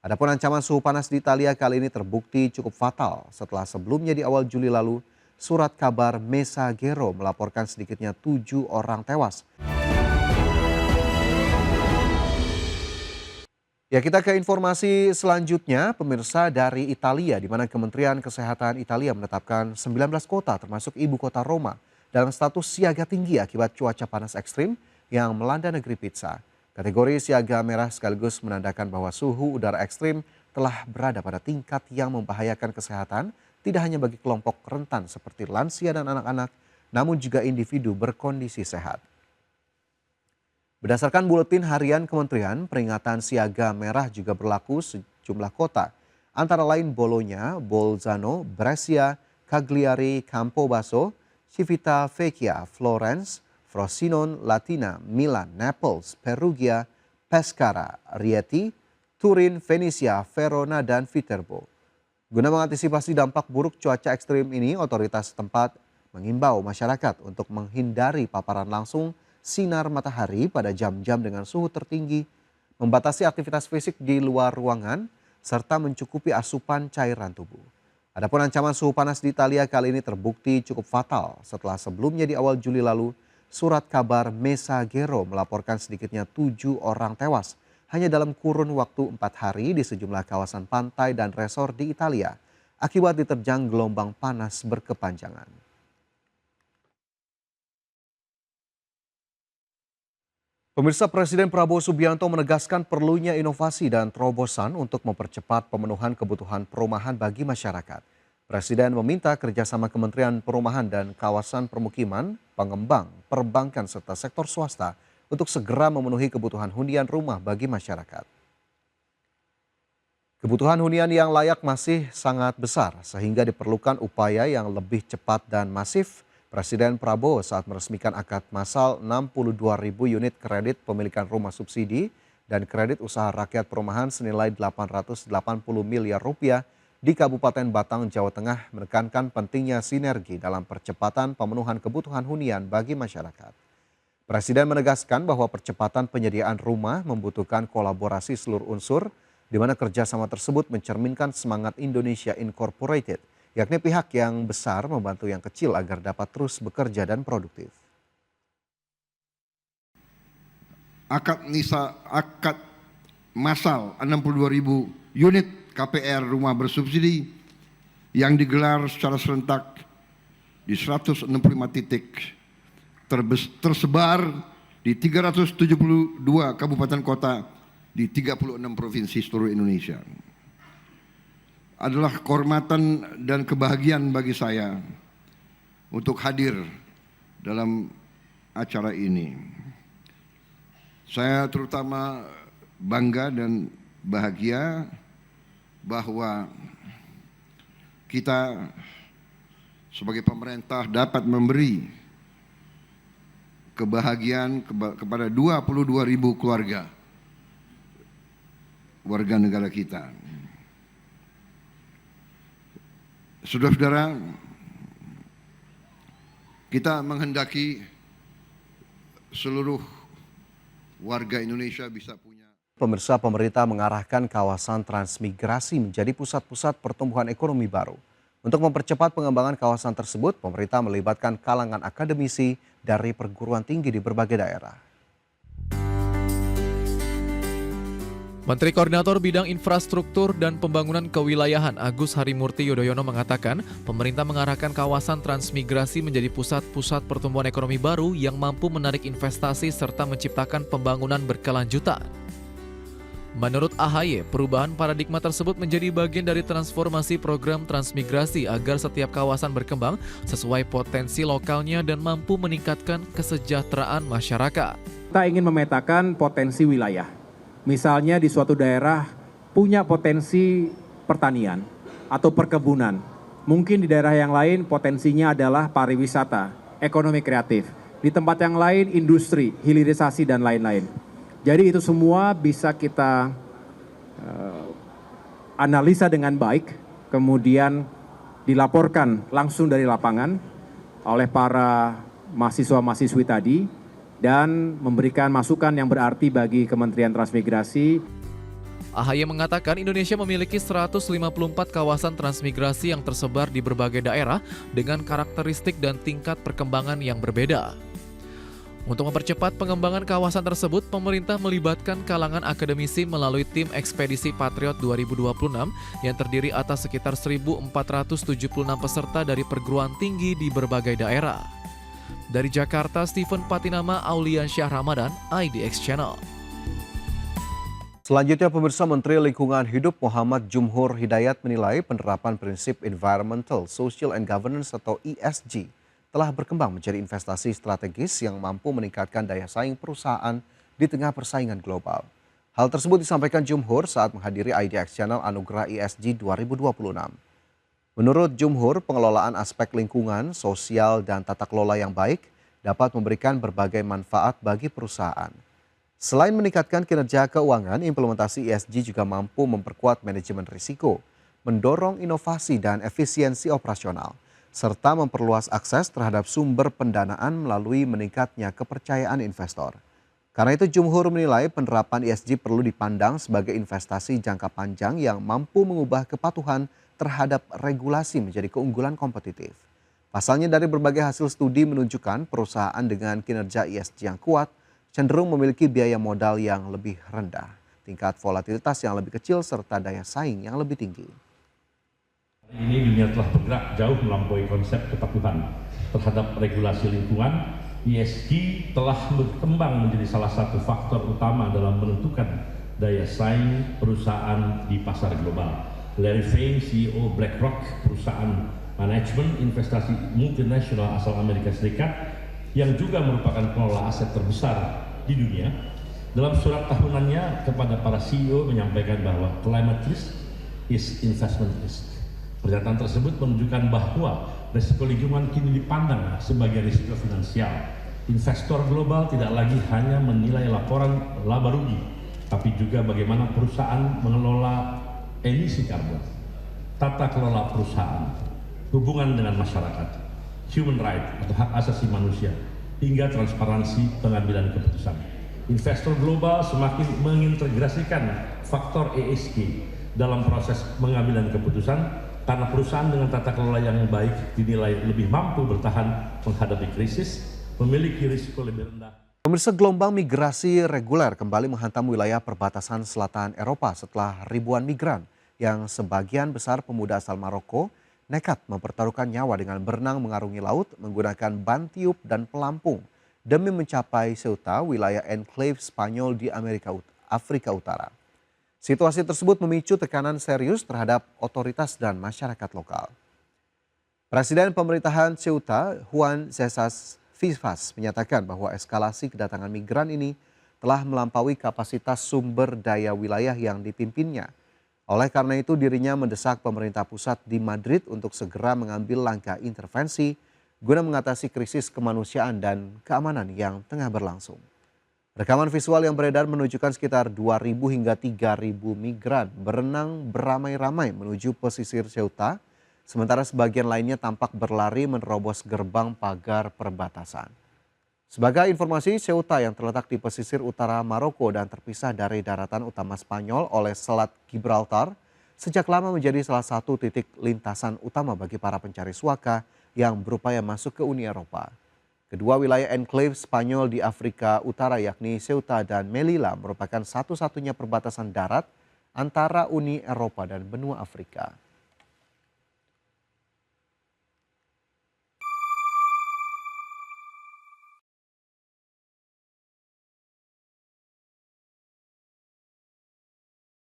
Adapun ancaman suhu panas di Italia kali ini terbukti cukup fatal setelah sebelumnya di awal Juli lalu surat kabar Messaggero melaporkan sedikitnya 7 orang tewas. Ya, kita ke informasi selanjutnya, pemirsa, dari Italia, di mana Kementerian Kesehatan Italia menetapkan 19 kota termasuk ibu kota Roma dalam status siaga tinggi akibat cuaca panas ekstrim yang melanda negeri pizza. Kategori siaga merah sekaligus menandakan bahwa suhu udara ekstrim telah berada pada tingkat yang membahayakan kesehatan tidak hanya bagi kelompok rentan seperti lansia dan anak-anak, namun juga individu berkondisi sehat. Berdasarkan buletin harian kementerian, peringatan siaga merah juga berlaku sejumlah kota, antara lain Bologna, Bolzano, Brescia, Cagliari, Campobasso, Civitavecchia, Florence, Frosinone, Latina, Milan, Naples, Perugia, Pescara, Rieti, Turin, Venesia, Verona, dan Viterbo. Guna mengantisipasi dampak buruk cuaca ekstrim ini, otoritas setempat mengimbau masyarakat untuk menghindari paparan langsung sinar matahari pada jam-jam dengan suhu tertinggi, membatasi aktivitas fisik di luar ruangan, serta mencukupi asupan cairan tubuh. Adapun ancaman suhu panas di Italia kali ini terbukti cukup fatal setelah sebelumnya di awal Juli lalu surat kabar Messaggero melaporkan sedikitnya 7 orang tewas hanya dalam kurun waktu 4 hari di sejumlah kawasan pantai dan resor di Italia akibat diterjang gelombang panas berkepanjangan. Pemirsa, Presiden Prabowo Subianto menegaskan perlunya inovasi dan terobosan untuk mempercepat pemenuhan kebutuhan perumahan bagi masyarakat. Presiden meminta kerjasama Kementerian Perumahan dan Kawasan Permukiman, pengembang, perbankan, serta sektor swasta untuk segera memenuhi kebutuhan hunian rumah bagi masyarakat. Kebutuhan hunian yang layak masih sangat besar sehingga diperlukan upaya yang lebih cepat dan masif. Presiden Prabowo saat meresmikan akad massal 62.000 unit kredit pemilikan rumah subsidi dan kredit usaha rakyat perumahan senilai 880 miliar rupiah di Kabupaten Batang, Jawa Tengah menekankan pentingnya sinergi dalam percepatan pemenuhan kebutuhan hunian bagi masyarakat. Presiden menegaskan bahwa percepatan penyediaan rumah membutuhkan kolaborasi seluruh unsur, di mana kerjasama tersebut mencerminkan semangat Indonesia Incorporated, yakni pihak yang besar membantu yang kecil agar dapat terus bekerja dan produktif. Akad massal 62.000 unit KPR rumah bersubsidi yang digelar secara serentak di 165 titik tersebar di 372 kabupaten kota di 36 provinsi seluruh Indonesia. Adalah kehormatan dan kebahagiaan bagi saya untuk hadir dalam acara ini. Saya terutama bangga dan bahagia bahwa kita sebagai pemerintah dapat memberi kebahagiaan kepada 22.000 keluarga warga negara kita. Saudara-saudara, kita menghendaki seluruh warga Indonesia bisa punya. Pemirsa, pemerintah mengarahkan kawasan transmigrasi menjadi pusat-pusat pertumbuhan ekonomi baru. Untuk mempercepat pengembangan kawasan tersebut, pemerintah melibatkan kalangan akademisi dari perguruan tinggi di berbagai daerah. Menteri Koordinator Bidang Infrastruktur dan Pembangunan Kewilayahan Agus Harimurti Yudhoyono mengatakan pemerintah mengarahkan kawasan transmigrasi menjadi pusat-pusat pertumbuhan ekonomi baru yang mampu menarik investasi serta menciptakan pembangunan berkelanjutan. Menurut AHY, perubahan paradigma tersebut menjadi bagian dari transformasi program transmigrasi agar setiap kawasan berkembang sesuai potensi lokalnya dan mampu meningkatkan kesejahteraan masyarakat. Kita ingin memetakan potensi wilayah. Misalnya di suatu daerah punya potensi pertanian atau perkebunan. Mungkin di daerah yang lain potensinya adalah pariwisata, ekonomi kreatif. Di tempat yang lain industri, hilirisasi dan lain-lain. Jadi itu semua bisa kita analisa dengan baik, kemudian dilaporkan langsung dari lapangan oleh para mahasiswa-mahasiswi tadi, dan memberikan masukan yang berarti bagi Kementerian Transmigrasi. AHY mengatakan Indonesia memiliki 154 kawasan transmigrasi yang tersebar di berbagai daerah dengan karakteristik dan tingkat perkembangan yang berbeda. Untuk mempercepat pengembangan kawasan tersebut, pemerintah melibatkan kalangan akademisi melalui tim Ekspedisi Patriot 2026 yang terdiri atas sekitar 1.476 peserta dari perguruan tinggi di berbagai daerah. Dari Jakarta, Steven Patinama, Aulian Syah Ramadan, IDX Channel. Selanjutnya, pemirsa, Menteri Lingkungan Hidup Muhammad Jumhur Hidayat menilai penerapan prinsip Environmental, Social and Governance atau ESG telah berkembang menjadi investasi strategis yang mampu meningkatkan daya saing perusahaan di tengah persaingan global. Hal tersebut disampaikan Jumhur saat menghadiri IDX Channel Anugerah ESG 2026. Menurut Jumhur, pengelolaan aspek lingkungan, sosial, dan tata kelola yang baik dapat memberikan berbagai manfaat bagi perusahaan. Selain meningkatkan kinerja keuangan, implementasi ESG juga mampu memperkuat manajemen risiko, mendorong inovasi dan efisiensi operasional, serta memperluas akses terhadap sumber pendanaan melalui meningkatnya kepercayaan investor. Karena itu Jumhur menilai penerapan ESG perlu dipandang sebagai investasi jangka panjang yang mampu mengubah kepatuhan terhadap regulasi menjadi keunggulan kompetitif. Pasalnya dari berbagai hasil studi menunjukkan perusahaan dengan kinerja ESG yang kuat cenderung memiliki biaya modal yang lebih rendah, tingkat volatilitas yang lebih kecil serta daya saing yang lebih tinggi. Ini dunia telah bergerak jauh melampaui konsep kepatuhan terhadap regulasi lingkungan. ESG telah berkembang menjadi salah satu faktor utama dalam menentukan daya saing perusahaan di pasar global. Larry Fink, CEO BlackRock, perusahaan manajemen investasi multinasional asal Amerika Serikat yang juga merupakan pengelola aset terbesar di dunia, dalam surat tahunannya kepada para CEO menyampaikan bahwa climate risk is investment risk. Pernyataan tersebut menunjukkan bahwa risiko lingkungan kini dipandang sebagai risiko finansial. Investor global tidak lagi hanya menilai laporan laba rugi, tapi juga bagaimana perusahaan mengelola emisi karbon, tata kelola perusahaan, hubungan dengan masyarakat, human right atau hak asasi manusia, hingga transparansi pengambilan keputusan. Investor global semakin mengintegrasikan faktor ESG dalam proses pengambilan keputusan, karena perusahaan dengan tata kelola yang baik dinilai lebih mampu bertahan menghadapi krisis, memiliki risiko lebih rendah. Pemirsa, gelombang migrasi reguler kembali menghantam wilayah perbatasan selatan Eropa setelah ribuan migran yang sebagian besar pemuda asal Maroko nekat mempertaruhkan nyawa dengan berenang mengarungi laut menggunakan ban tiup dan pelampung demi mencapai Ceuta, wilayah enklave Spanyol di Afrika Utara. Situasi tersebut memicu tekanan serius terhadap otoritas dan masyarakat lokal. Presiden pemerintahan Ceuta, Juan Cesar Vivas, menyatakan bahwa eskalasi kedatangan migran ini telah melampaui kapasitas sumber daya wilayah yang dipimpinnya. Oleh karena itu dirinya mendesak pemerintah pusat di Madrid untuk segera mengambil langkah intervensi guna mengatasi krisis kemanusiaan dan keamanan yang tengah berlangsung. Rekaman visual yang beredar menunjukkan sekitar 2.000 hingga 3.000 migran berenang beramai-ramai menuju pesisir Ceuta, sementara sebagian lainnya tampak berlari menerobos gerbang pagar perbatasan. Sebagai informasi, Ceuta yang terletak di pesisir utara Maroko dan terpisah dari daratan utama Spanyol oleh Selat Gibraltar, sejak lama menjadi salah satu titik lintasan utama bagi para pencari suaka yang berupaya masuk ke Uni Eropa. Kedua wilayah enklave Spanyol di Afrika Utara yakni Ceuta dan Melilla merupakan satu-satunya perbatasan darat antara Uni Eropa dan benua Afrika.